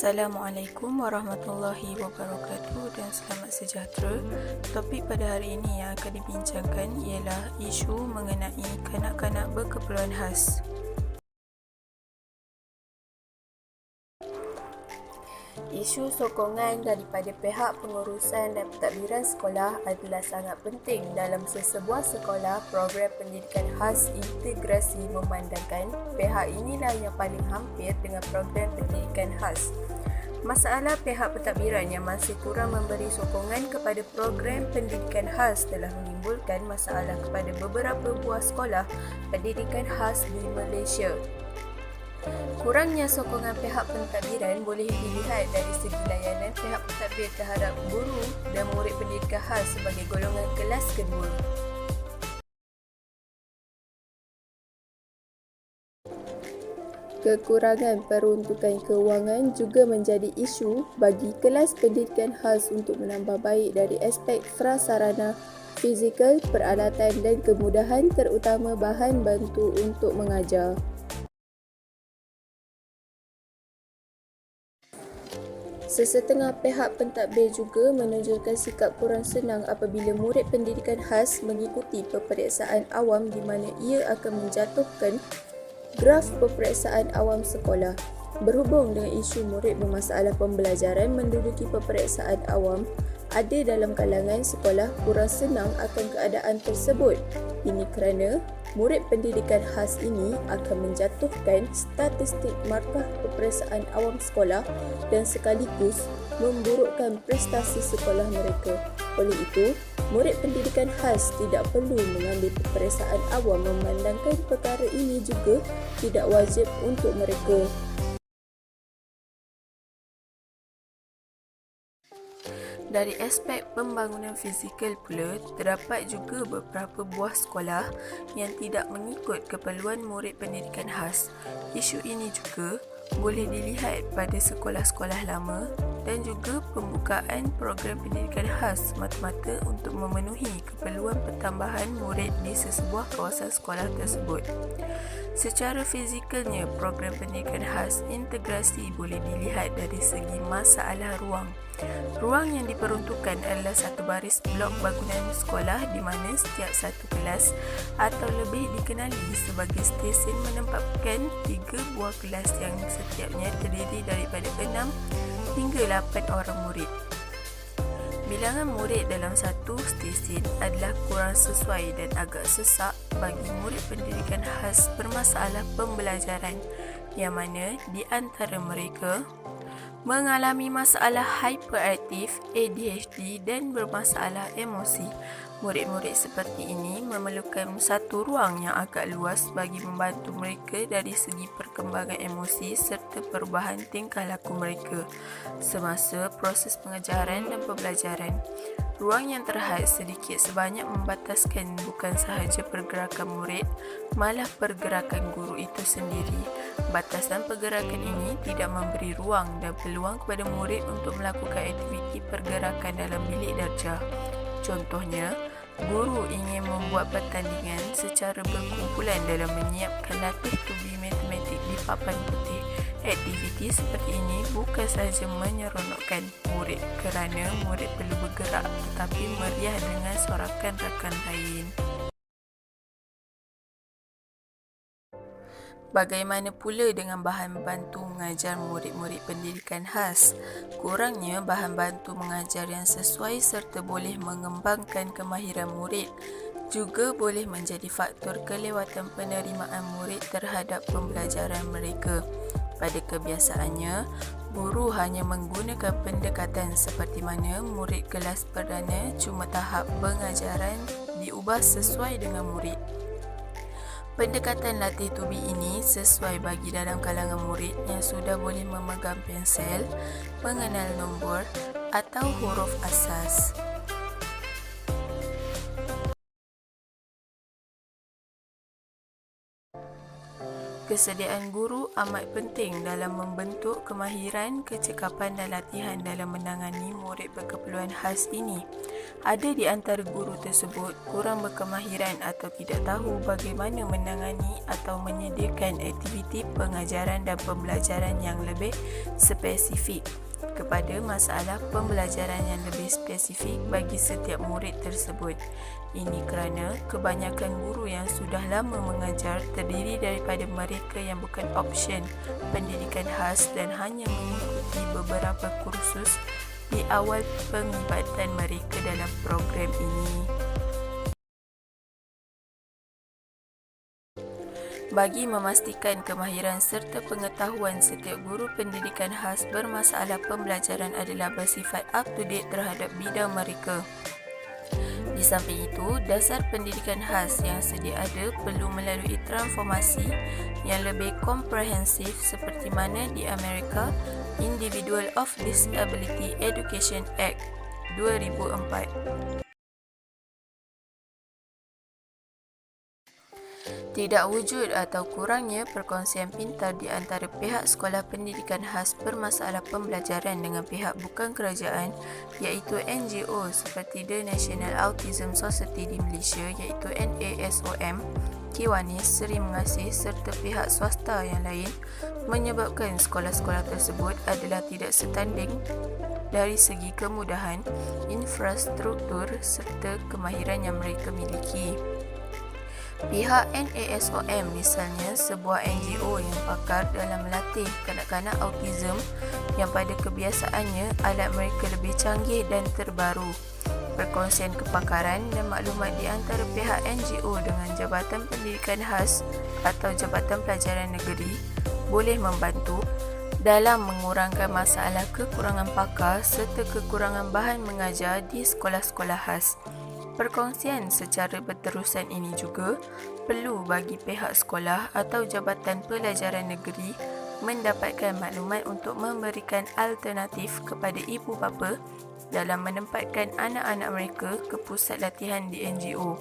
Assalamualaikum warahmatullahi wabarakatuh dan selamat sejahtera. Topik pada hari ini yang akan dibincangkan ialah isu mengenai kanak-kanak berkeperluan khas. Isu sokongan daripada pihak pengurusan dan pentadbiran sekolah adalah sangat penting dalam sesebuah sekolah. Program pendidikan khas integrasi memandangkan pihak inilah yang paling hampir dengan program pendidikan khas. Masalah pihak pentadbiran yang masih kurang memberi sokongan kepada program pendidikan khas telah menimbulkan masalah kepada beberapa buah sekolah pendidikan khas di Malaysia. Kurangnya sokongan pihak pentadbiran boleh dilihat dari segi layanan pihak pentadbir terhadap guru dan murid pendidikan khas sebagai golongan kelas kedua. Kekurangan peruntukan kewangan juga menjadi isu bagi kelas pendidikan khas untuk menambah baik dari aspek prasarana, fizikal, peralatan dan kemudahan terutama bahan bantu untuk mengajar. Sesetengah pihak pentadbir juga menunjukkan sikap kurang senang apabila murid pendidikan khas mengikuti peperiksaan awam di mana ia akan menjatuhkan graf peperiksaan awam sekolah. Berhubung dengan isu murid bermasalah pembelajaran menduduki peperiksaan awam, ada dalam kalangan sekolah kurang senang akan keadaan tersebut. Ini kerana murid pendidikan khas ini akan menjatuhkan statistik markah peperiksaan awam sekolah dan sekaligus memburukkan prestasi sekolah mereka. Oleh itu, murid pendidikan khas tidak perlu mengambil peperiksaan awam memandangkan perkara ini juga tidak wajib untuk mereka. Dari aspek pembangunan fizikal pula, terdapat juga beberapa buah sekolah yang tidak mengikut keperluan murid pendidikan khas. Isu ini juga boleh dilihat pada sekolah-sekolah lama dan juga pembukaan program pendidikan khas semata-mata untuk memenuhi keperluan pertambahan murid di sesebuah kawasan sekolah tersebut. Secara fizikalnya, program pendidikan khas integrasi boleh dilihat dari segi masalah ruang. Ruang yang diperuntukkan adalah satu baris blok bangunan sekolah di mana setiap satu kelas atau lebih dikenali sebagai stesen menempatkan 3 buah kelas yang setiapnya terdiri daripada 6 hingga 8 orang murid. Bilangan murid dalam satu stesen adalah kurang sesuai dan agak sesak bagi murid pendidikan khas bermasalah pembelajaran yang mana di antara mereka mengalami masalah hyperaktif, ADHD dan bermasalah emosi. Murid-murid seperti ini memerlukan satu ruang yang agak luas bagi membantu mereka dari segi perkembangan emosi serta perubahan tingkah laku mereka semasa proses pengajaran dan pembelajaran. Ruang yang terhad sedikit sebanyak membataskan bukan sahaja pergerakan murid, malah pergerakan guru itu sendiri. Batasan pergerakan ini tidak memberi ruang dan peluang kepada murid untuk melakukan aktiviti pergerakan dalam bilik darjah. Contohnya, guru ingin membuat pertandingan secara berkumpulan dalam menyiapkan latih tubi matematik di papan putih. Aktiviti seperti ini bukan sahaja menyeronokkan murid kerana murid perlu bergerak tetapi meriah dengan sorakan rakan lain. Bagaimana pula dengan bahan bantu mengajar murid-murid pendidikan khas? Kurangnya bahan bantu mengajar yang sesuai serta boleh mengembangkan kemahiran murid juga boleh menjadi faktor kelewatan penerimaan murid terhadap pembelajaran mereka. Pada kebiasaannya, guru hanya menggunakan pendekatan seperti mana murid kelas perdana cuma tahap pengajaran diubah sesuai dengan murid. Pendekatan latih tubi ini sesuai bagi dalam kalangan murid yang sudah boleh memegang pensel, mengenal nombor atau huruf asas. Kesediaan guru amat penting dalam membentuk kemahiran, kecekapan dan latihan dalam menangani murid berkeperluan khas ini. Ada di antara guru tersebut kurang berkemahiran atau tidak tahu bagaimana menangani atau menyediakan aktiviti pengajaran dan pembelajaran yang lebih spesifik kepada masalah pembelajaran yang lebih spesifik bagi setiap murid tersebut. Ini kerana kebanyakan guru yang sudah lama mengajar terdiri daripada mereka yang bukan option pendidikan khas dan hanya mengikuti beberapa kursus di awal penglibatan mereka dalam program ini. Bagi memastikan kemahiran serta pengetahuan setiap guru pendidikan khas bermasalah pembelajaran adalah bersifat up-to-date terhadap bidang mereka. Di samping itu, dasar pendidikan khas yang sedia ada perlu melalui transformasi yang lebih komprehensif seperti mana di Amerika Individual of Disability Education Act 2004. Tidak wujud atau kurangnya perkongsian pintar di antara pihak sekolah pendidikan khas bermasalah pembelajaran dengan pihak bukan kerajaan iaitu NGO seperti The National Autism Society di Malaysia iaitu NASOM, Kiwanis, Seri Mengasih serta pihak swasta yang lain menyebabkan sekolah-sekolah tersebut adalah tidak setanding dari segi kemudahan, infrastruktur serta kemahiran yang mereka miliki. Pihak NASOM misalnya sebuah NGO yang pakar dalam melatih kanak-kanak autism yang pada kebiasaannya alat mereka lebih canggih dan terbaru. Perkongsian kepakaran dan maklumat di antara pihak NGO dengan Jabatan Pendidikan Khas atau Jabatan Pelajaran Negeri boleh membantu dalam mengurangkan masalah kekurangan pakar serta kekurangan bahan mengajar di sekolah-sekolah khas. Perkongsian secara berterusan ini juga perlu bagi pihak sekolah atau Jabatan Pelajaran Negeri mendapatkan maklumat untuk memberikan alternatif kepada ibu bapa dalam menempatkan anak-anak mereka ke pusat latihan di NGO.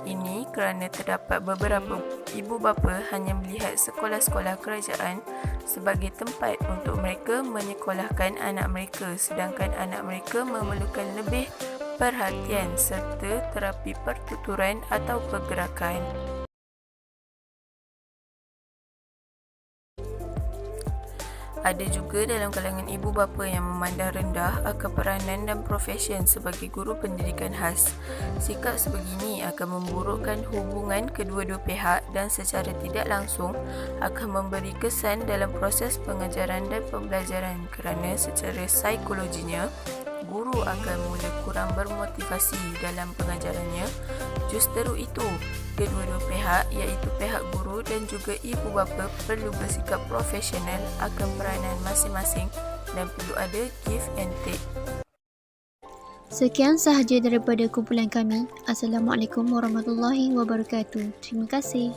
Ini kerana terdapat beberapa ibu bapa hanya melihat sekolah-sekolah kerajaan sebagai tempat untuk mereka menyekolahkan anak mereka sedangkan anak mereka memerlukan lebih perhatian serta terapi pertuturan atau pergerakan. Ada juga dalam kalangan ibu bapa yang memandang rendah akan peranan dan profesion sebagai guru pendidikan khas. Sikap sebegini akan memburukkan hubungan kedua-dua pihak dan secara tidak langsung akan memberi kesan dalam proses pengajaran dan pembelajaran kerana secara psikologinya guru akan mula kurang bermotivasi dalam pengajarannya. Justeru itu, kedua-dua pihak iaitu pihak guru dan juga ibu bapa perlu bersikap profesional akan peranan masing-masing dan perlu ada give and take. Sekian sahaja daripada kumpulan kami. Assalamualaikum warahmatullahi wabarakatuh. Terima kasih.